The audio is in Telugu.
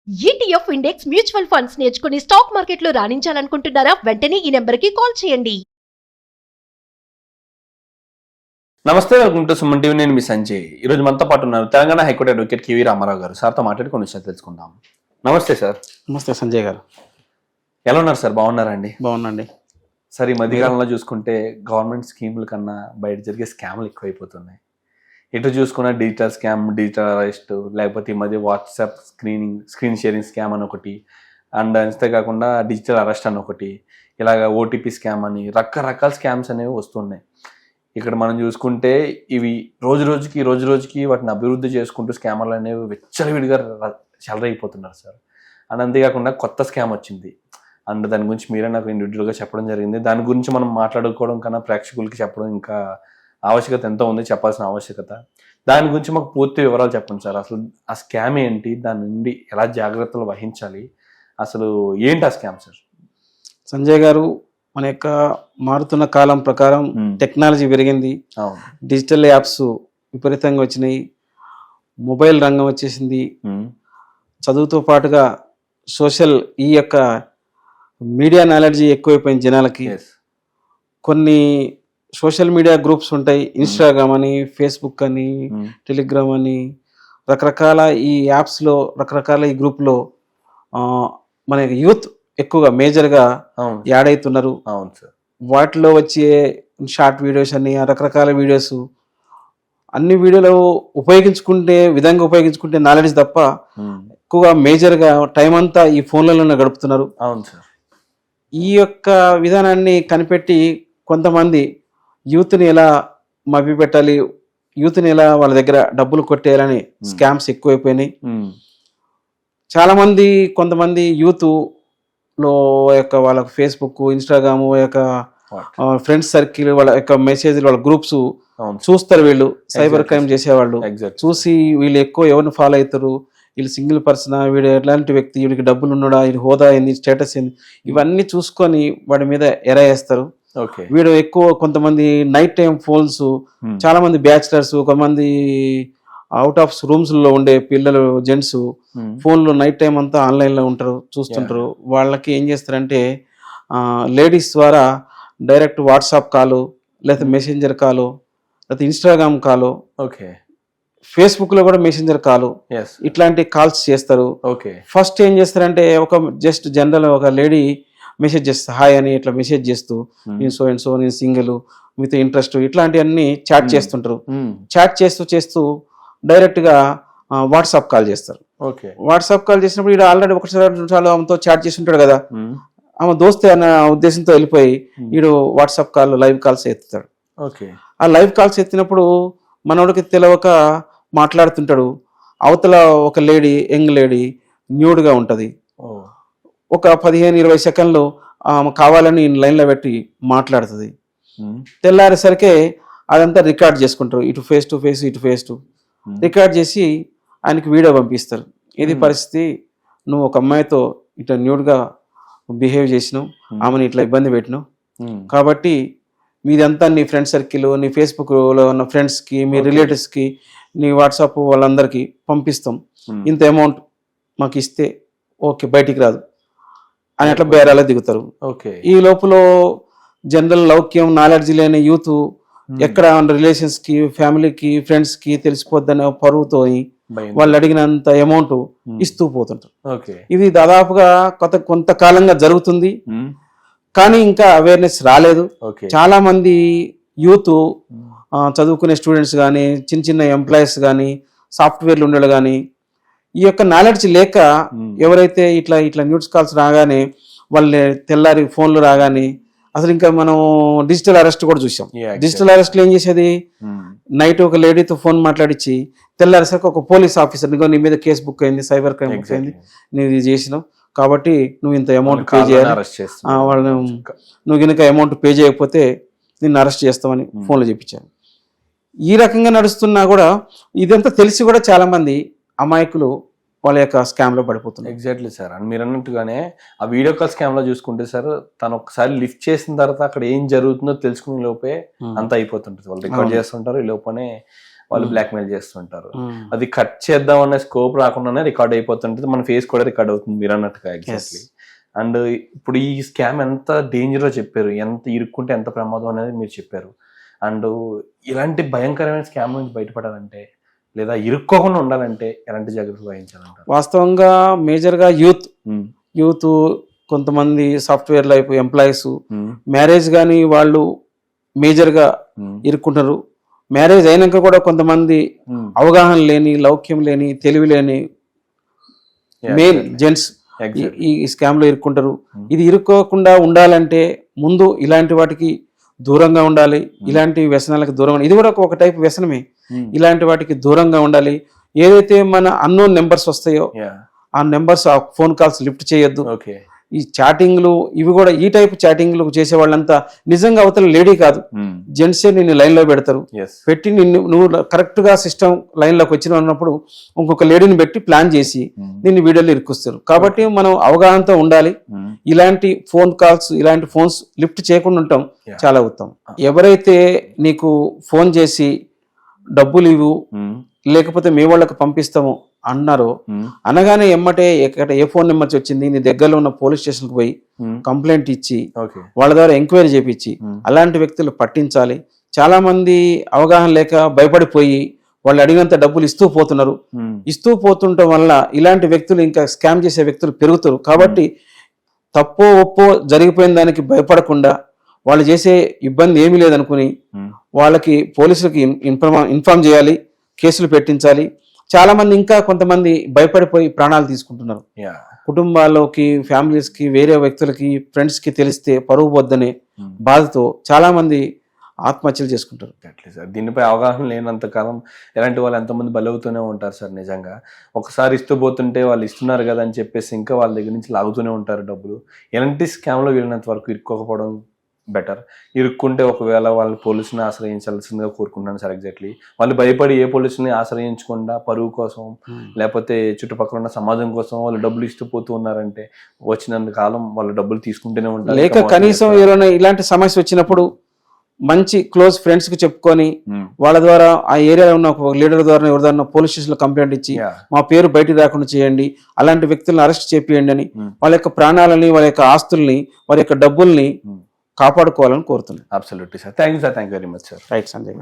ఈటీఎఫ్ ఇండెక్స్ మ్యూచువల్ ఫండ్స్ నేర్చుకుని స్టాక్ మార్కెట్లో రాణించాలనుకుంటున్నారా? వెంటనే ఈ నెంబర్కి కాల్ చేయండి. నమస్తే, వెల్కమ్ టు సుమన్ టీవీ. నేను మీ సంజయ్. ఈరోజు మనతో పాటు ఉన్నారు Telangana high court advocate KV Ramarao గారు. సార్తో మాట్లాడి కొన్ని విషయాలు తెలుసుకుందాం. నమస్తే సార్. నమస్తే సంజయ్ గారు. ఎలా ఉన్నారు సార్? బాగున్నారండి? బాగున్నాండి సార్, ఈ మధ్యకాలంలో చూసుకుంటే గవర్నమెంట్ స్కీముల కన్నా బయట జరిగే స్కామ్లు ఎక్కువైపోతున్నాయి. ఎటు చూసుకున్న డిజిటల్ స్కామ్, డిజిటల్ అరెస్ట్, లేకపోతే ఈ మధ్య వాట్సాప్ స్క్రీన్ షేరింగ్ స్కామ్ అని ఒకటి, అండ్ అంతేకాకుండా డిజిటల్ అరెస్ట్ అని ఒకటి, ఇలాగ ఓటీపీ స్కామ్ అని రకరకాల స్కామ్స్ అనేవి వస్తున్నాయి. ఇక్కడ మనం చూసుకుంటే ఇవి రోజు రోజుకి వాటిని అభివృద్ధి చేసుకుంటూ స్కామర్లు అనేవి విచ్చలవిడిగా చెలరైపోతున్నారు సార్. అండ్ అంతేకాకుండా కొత్త స్కామ్ వచ్చింది, అండ్ దాని గురించి మీరే నాకు ఇండివిజువల్గా చెప్పడం జరిగింది. దాని గురించి మనం మాట్లాడుకోవడం కన్నా ప్రేక్షకులకి చెప్పడం ఇంకా ఆవశ్యకత ఎంతో ఉంది, చెప్పాల్సిన ఆవశ్యకత. దాని గురించి మాకు పూర్తి వివరాలు చెప్పండి సార్. అసలు ఆ స్కామ్ ఏంటి, దాని నుండి ఎలా జాగ్రత్తలు వహించాలి, అసలు ఏంటి ఆ స్కామ్ సార్? సంజయ్ గారు, మన యొక్క మారుతున్న కాలం ప్రకారం టెక్నాలజీ పెరిగింది, డిజిటల్ యాప్స్ విపరీతంగా వచ్చినాయి, మొబైల్ రంగం వచ్చేసింది, చదువుతో పాటుగా సోషల్ ఈ యొక్క మీడియా నాలెడ్జీ ఎక్కువైపోయింది జనాలకి. కొన్ని సోషల్ మీడియా గ్రూప్స్ ఉంటాయి, ఇన్స్టాగ్రామ్ అని, ఫేస్బుక్ అని, టెలిగ్రామ్ అని, రకరకాల ఈ యాప్స్లో రకరకాల ఈ గ్రూప్లో మన యూత్ ఎక్కువగా మేజర్గా యాడ్ అవుతున్నారు. అవును సార్. వాటిలో వచ్చే షార్ట్ వీడియోస్ అని, రకరకాల వీడియోస్, అన్ని వీడియోలు ఉపయోగించుకుంటే నాలెడ్జ్ తప్ప ఎక్కువగా మేజర్గా టైం అంతా ఈ ఫోన్లలోనే గడుపుతున్నారు. అవును సార్. ఈ యొక్క విధానాన్ని కనిపెట్టి కొంతమంది యూత్ని ఎలా మభ్యపెట్టాలి, యూత్ని ఎలా వాళ్ళ దగ్గర డబ్బులు కొట్టేయాలని స్కామ్స్ ఎక్కువైపోయినాయి. చాలామంది కొంతమంది యూత్లో యొక్క వాళ్ళ ఫేస్బుక్, ఇన్స్టాగ్రామ్ యొక్క ఫ్రెండ్స్ సర్కిల్, వాళ్ళ యొక్క మెసేజ్లు, వాళ్ళ గ్రూప్స్ చూస్తారు. వీళ్ళు సైబర్ క్రైమ్ చేసేవాళ్ళు చూసి వీళ్ళు ఎక్కువ ఎవరిని ఫాలో అవుతారు, వీళ్ళు సింగిల్ పర్సనా, వీడు ఎట్లాంటి వ్యక్తి, వీడికి డబ్బులు ఉన్నాడా, వీడి హోదా ఏంది, స్టేటస్ ఏంది, ఇవన్నీ చూసుకొని వాడి మీద ఎర వేస్తారు. వీడు ఎక్కువ కొంతమంది నైట్ టైం ఫోన్స్, చాలా మంది బ్యాచిలర్స్, కొంతమంది అవుట్ ఆఫ్ రూమ్స్ లో ఉండే పిల్లలు, జెంట్స్ ఫోన్లో నైట్ టైం అంతా ఆన్లైన్ లో ఉంటారు, చూస్తుంటారు. వాళ్ళకి ఏం చేస్తారంటే లేడీస్ ద్వారా డైరెక్ట్ వాట్సాప్ కాలు, లేకపోతే మెసెంజర్ కాలు, లేకపోతే ఇన్స్టాగ్రామ్ కాలు, ఫేస్బుక్ లో కూడా మెసెంజర్ కాలు, ఇట్లాంటి కాల్స్ చేస్తారు. ఫస్ట్ ఏం చేస్తారంటే ఒక జస్ట్ జనరల్ ఒక లేడీ మెసేజ్ చేస్తా, హాయ్ అని ఇట్లా మెసేజ్ చేస్తూ, నేను సో అండ్ సో, నేను సింగిల్, మీతో ఇంట్రెస్ట్, ఇట్లాంటివన్నీ చాట్ చేస్తుంటారు. చాట్ చేస్తూ డైరెక్ట్ గా వాట్సాప్ కాల్ చేస్తారు. వాట్సాప్ కాల్ చేసినప్పుడు వీడు ఆల్రెడీ ఒకసారి ఆమెతో చాట్ చేసి ఉంటాడు కదా, ఆమె దోస్తే అన్న ఉద్దేశంతో వెళ్ళిపోయి వీడు వాట్సాప్ కాల్, లైవ్ కాల్స్ ఎత్తుతాడు. ఆ లైవ్ కాల్స్ ఎత్తినప్పుడు మనోడికి తెలవక మాట్లాడుతుంటాడు. అవతల ఒక లేడీ, యంగ్ లేడీ న్యూడ్గా ఉంటుంది. ఒక 15-20 సెకండ్లు ఆమె కావాలని లైన్లో పెట్టి మాట్లాడుతుంది. తెల్లారేసరికి అదంతా రికార్డ్ చేసుకుంటారు, ఇటు ఫేస్ టు ఫేస్, ఇటు ఫేస్ టు రికార్డ్ చేసి ఆయనకి వీడియో పంపిస్తారు. ఇది పరిస్థితి, నువ్వు ఒక అమ్మాయితో ఇట్లా న్యూడ్గా బిహేవ్ చేసినావు, ఆమెను ఇట్లా ఇబ్బంది పెట్టినావు, కాబట్టి మీదంతా నీ ఫ్రెండ్ సర్కిల్, నీ ఫేస్బుక్లో ఉన్న ఫ్రెండ్స్కి, మీ రిలేటివ్స్కి, నీ వాట్సాప్ వాళ్ళందరికీ పంపిస్తాం, ఇంత అమౌంట్ మాకు ఇస్తే ఓకే, బయటికి రాదు అని అట్లా బేరాలో దిగుతారు. ఈ లోపల జనరల్ లౌక్యం, నాలెడ్జ్ లేని యూత్ ఎక్కడ రిలేషన్స్ కి, ఫ్యామిలీకి, ఫ్రెండ్స్ కి తెలిసిపోద్దనే పరువుతో వాళ్ళు అడిగినంత అమౌంట్ ఇస్తూ పోతుంటారు. ఇది దాదాపుగా కొంతకాలంగా జరుగుతుంది, కానీ ఇంకా అవేర్నెస్ రాలేదు. చాలా మంది యూత్, చదువుకునే స్టూడెంట్స్ కానీ, చిన్న ఎంప్లాయీస్ కానీ, సాఫ్ట్వేర్లు ఉండేవాళ్ళు కానీ, ఈ యొక్క నాలెడ్జ్ లేక ఎవరైతే ఇట్లా న్యూస్ కాల్స్ రాగానే, వాళ్ళని తెల్లారి ఫోన్లు రాగానే, అసలు ఇంకా మనం డిజిటల్ అరెస్ట్ కూడా చూసాం. డిజిటల్ అరెస్ట్లో ఏం చేసేది, నైట్ ఒక లేడీతో ఫోన్ మాట్లాడించి తెల్లారేసరికి ఒక పోలీస్ ఆఫీసర్, నీ మీద కేసు బుక్ అయింది, సైబర్ క్రైమ్ బుక్ అయింది, నువ్వు ఇది చేసినావు కాబట్టి నువ్వు ఇంత అమౌంట్ పే చేయాలి, వాళ్ళని నువ్వు కనుక అమౌంట్ పే చేయకపోతే నిన్ను అరెస్ట్ చేస్తామని ఫోన్లో చెప్పించాను. ఈ రకంగా నడుస్తున్నా కూడా ఇదంతా తెలిసి కూడా చాలా మంది అమాయకులు వాళ్ళ యొక్క స్కామ్ లో పడిపోతుంది. Exactly sir. అండ్ మీరు అన్నట్టుగానే ఆ వీడియో కాల్ స్కామ్ లో చూసుకుంటే సార్, తను ఒకసారి లిఫ్ట్ చేసిన తర్వాత అక్కడ ఏం జరుగుతుందో తెలుసుకునే లోపే అంత అయిపోతుంటుంది. వాళ్ళు రికార్డ్ చేస్తుంటారు, ఈ లోపనే వాళ్ళు బ్లాక్మెయిల్ చేస్తుంటారు. అది కట్ చేద్దాం అనే స్కోప్ రాకుండానే రికార్డ్ అయిపోతుంటుంది, మన ఫేస్ కూడా రికార్డ్ అవుతుంది మీరు అన్నట్టుగా ఎగ్జాక్ట్లీ. అండ్ ఇప్పుడు ఈ స్కామ్ ఎంత డేంజరో చెప్పారు, ఎంత ఇరుక్కుంటే ఎంత ప్రమాదం అనేది మీరు చెప్పారు. అండ్ ఇలాంటి భయంకరమైన స్కామ్ నుంచి బయటపడాలంటే లేదా ఇరుక్కోకుండా ఉండాలంటే ఎలాంటి జాగ్రత్తలు వహించాలంటారు? వాస్తవంగా మేజర్గా యూత్ కొంతమంది సాఫ్ట్వేర్ లైఫ్ ఎంప్లాయీస్ మ్యారేజ్ కానీ వాళ్ళు మేజర్గా ఇరుక్కుంటారు. మ్యారేజ్ అయినాక కూడా కొంతమంది అవగాహన లేని, లౌక్యం లేని, తెలివి లేని మేల్ జెంట్స్ ఈ స్కామ్ లో ఇరుక్కుంటారు. ఇది ఇరుక్కోకుండా ఉండాలంటే ముందు ఇలాంటి వాటికి దూరంగా ఉండాలి, ఇలాంటి వ్యసనాలకు దూరంగా, ఇది కూడా ఒక టైప్ వ్యసనమే, ఇలాంటి వాటికి దూరంగా ఉండాలి. ఏదైతే మన అన్నోన్ నెంబర్స్ వస్తాయో ఆ నెంబర్స్, ఆ ఫోన్ కాల్స్ లిఫ్ట్ చేయొద్దు. ఈ చాటింగ్లు ఇవి కూడా, ఈ టైప్ చాటింగ్లు చేసే వాళ్ళంతా నిజంగా అవతల లేడీ కాదు, జెంట్సే నిన్ను లైన్ లో పెడతారు. పెట్టి నువ్వు కరెక్ట్ గా సిస్టమ్ లైన్ లోకి వచ్చిన అన్నప్పుడు ఇంకొక లేడీని పెట్టి ప్లాన్ చేసి నిన్ను వీడియోలు ఇరుక్కుస్తారు. కాబట్టి మనం అవగాహనతో ఉండాలి. ఇలాంటి ఫోన్ కాల్స్, ఇలాంటి ఫోన్స్ లిఫ్ట్ చేయకుండా ఉండటం చాలా ఉత్తమం. ఎవరైతే నీకు ఫోన్ చేసి డబ్బులు ఇవ్వు లేకపోతే మీ వాళ్ళకి పంపిస్తాము అన్నారో, అనగానే ఎమ్మటే ఎక్కడ ఏ ఫోన్ నెంబర్ వచ్చింది నీ దగ్గరలో ఉన్న పోలీస్ స్టేషన్కి పోయి కంప్లైంట్ ఇచ్చి వాళ్ళ ద్వారా ఎంక్వైరీ చేపించి అలాంటి వ్యక్తులు పట్టించాలి. చాలా మంది అవగాహన లేక భయపడిపోయి వాళ్ళు అడిగినంత డబ్బులు ఇస్తూ పోతున్నారు. ఇస్తూ పోతుండటం వల్ల ఇలాంటి వ్యక్తులు ఇంకా స్కామ్ చేసే వ్యక్తులు పెరుగుతారు. కాబట్టి తప్పో ఒప్పో జరిగిపోయిన దానికి భయపడకుండా వాళ్ళు చేసే ఇబ్బంది ఏమీ లేదనుకుని వాళ్ళకి పోలీసులకి ఇన్ఫార్మ్ చేయాలి, కేసులు పెట్టించాలి. చాలా మంది ఇంకా కొంతమంది భయపడిపోయి ప్రాణాలు తీసుకుంటున్నారు. కుటుంబాల్లోకి, ఫ్యామిలీస్ కి, వేరే వ్యక్తులకి, ఫ్రెండ్స్ కి తెలిస్తే పరువు వద్దనే బాధతో చాలా మంది ఆత్మహత్యలు చేసుకుంటారు. సార్ దీనిపై అవగాహన లేనంత కాలం ఎలాంటి వాళ్ళు ఎంతమంది బలవుతూనే ఉంటారు సార్. నిజంగా ఒకసారి ఇస్తూ పోతుంటే వాళ్ళు ఇస్తున్నారు కదా అని చెప్పేసి ఇంకా వాళ్ళ దగ్గర నుంచి లాగుతూనే ఉంటారు డబ్బులు. ఎలాంటి స్కామ్లో వెళ్ళినంత వరకు ఇరుక్కోకపోవడం బెటర్. ఇరుక్కుంటే ఒకవేళ వాళ్ళు పోలీసుని ఆశ్రయించాల్సిందిగా కోరుకుంటున్నాను సార్. ఎగ్జాక్ట్లీ వాళ్ళు భయపడి ఏ పోలీసుని ఆశ్రయించకుండా పరువు కోసం లేకపోతే చుట్టుపక్కల ఉన్న సమాజం కోసం వాళ్ళు డబ్బులు ఇస్తూ పోతూ ఉన్నారంటే వచ్చినంత కాలం వాళ్ళు డబ్బులు తీసుకుంటూనే ఉంటారు. లేక కనీసం ఏదైనా ఇలాంటి సమస్య వచ్చినప్పుడు మంచి క్లోజ్ ఫ్రెండ్స్ కి చెప్పుకొని వాళ్ళ ద్వారా ఆ ఏరియాలో ఉన్న ఒక లీడర్ ద్వారా ఎవరి ద్వారా పోలీస్ స్టేషన్ లో కంప్లైంట్ ఇచ్చి మా పేరు బయటికి రాకుండా చేయండి, అలాంటి వ్యక్తులను అరెస్ట్ చేపియండి అని వాళ్ళ యొక్క ప్రాణాలని, వాళ్ళ యొక్క ఆస్తుల్ని, వారి యొక్క డబ్బుల్ని కాపాడుకోవాలని కోరుతున్నాను. Absolutely sir. Thank you sir. Thank you very much sir. Right Sanjay.